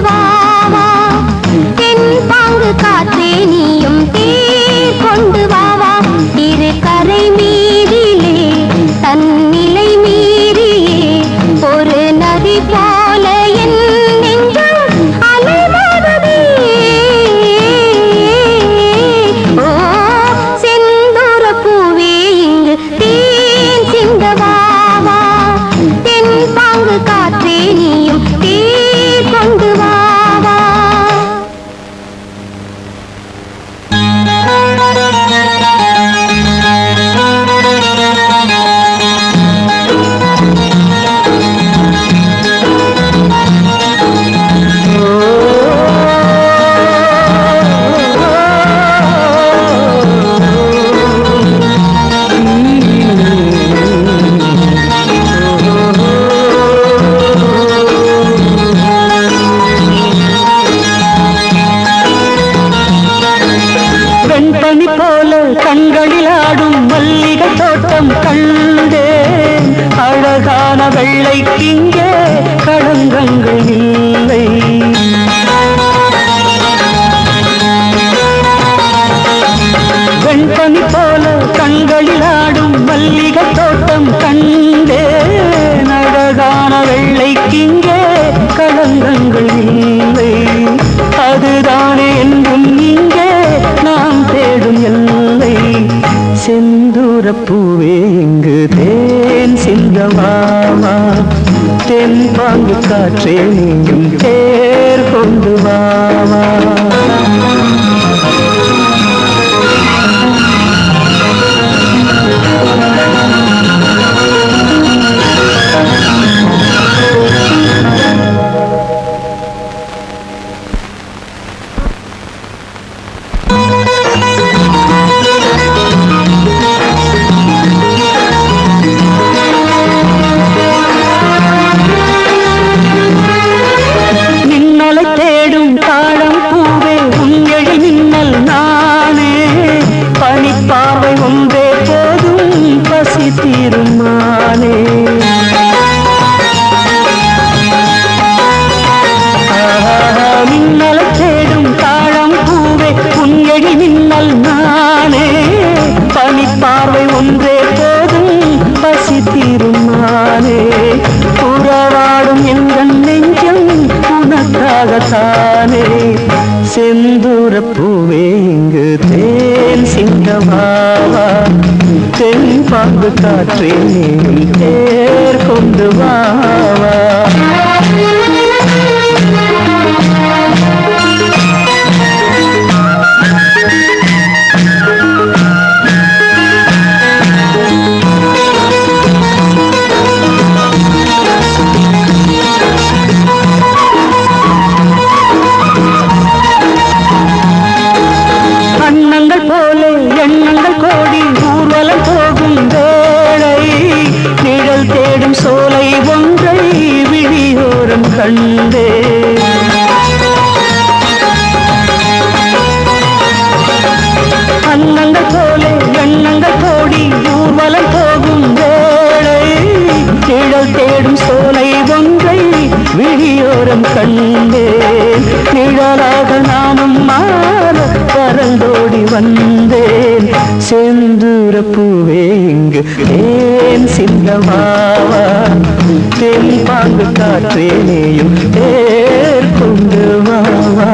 வாவா தென் பாங்கு காற்றே நீயும் தேர் கொண்டு வாவா இரு கரை மீதிலே தன்னிலை மீறியே ஒரு நதி போல என் நெஞ்சம் அலைவாடுதே ஓ செந்தூர பூவே இங்கு தேன் சிந்த வாவா தென் பாங்கு காற்றே நீயும் தேர் கொண்டு வாவா வெண்பனி போல கண்களில் ஆடும் மல்லிகை தோட்டம் கண்டேன் அழகான வெள்ளைக்கிங்கே களங்கங்கள் இல்லை வெண்பனி போல கண்களில் ஆடும் மல்லிகை தோட்டம் கண்டேன் அழகான வெள்ளைக்கிங்கே களங்கங்கள் இல்லை அதுதானே என்றும் இங்கே நாம் தேடும் எல்லை செந்தூர பூவே இங்கு தேன் சிந்தமாமா தென் பாங்கு காற்றே நீயும் தேர் கொண்டு வாமா தேடும் தாழம் பூவே உங்கள் மின்னல் நானே பனிப்பார்வை ஒன்றே போதும் பசி தீருமானே மின்னல் தேடும் தாழம் பூவே உங்கள் மின்னல் நானே பனிப்பார்வை ஒன்றே போதும் பசி தீருமானே புறவாடும் எங்கள் நெஞ்சம் உனக்காகத்தானே செந்தூர பூவே இங்கு தேன் சிந்தமாவா தென் பாங்கு காற்றே நீ தேர் கொண்டு வாவா எண்ணங்கள் கோடி ஊர்வலம் போகும் வேளை நிழல் தேடும் சோலை ஒன்றை விழியோரம் கண்டே அன்னங்கள் போலே எண்ணங்கள் கோடி ஊர்வலம் போகும் வேளை நிழல் தேடும் சோலை ஒன்றை விழியோரம் கண்டே நிழலாக நானும் மாற பறந்தோடி வந்தேன் செந்தூர பூவே இங்கு தேன் சிந்தமாவா தென் பாங்கு காற்றே நீயும் தேர் கொண்டு வாவா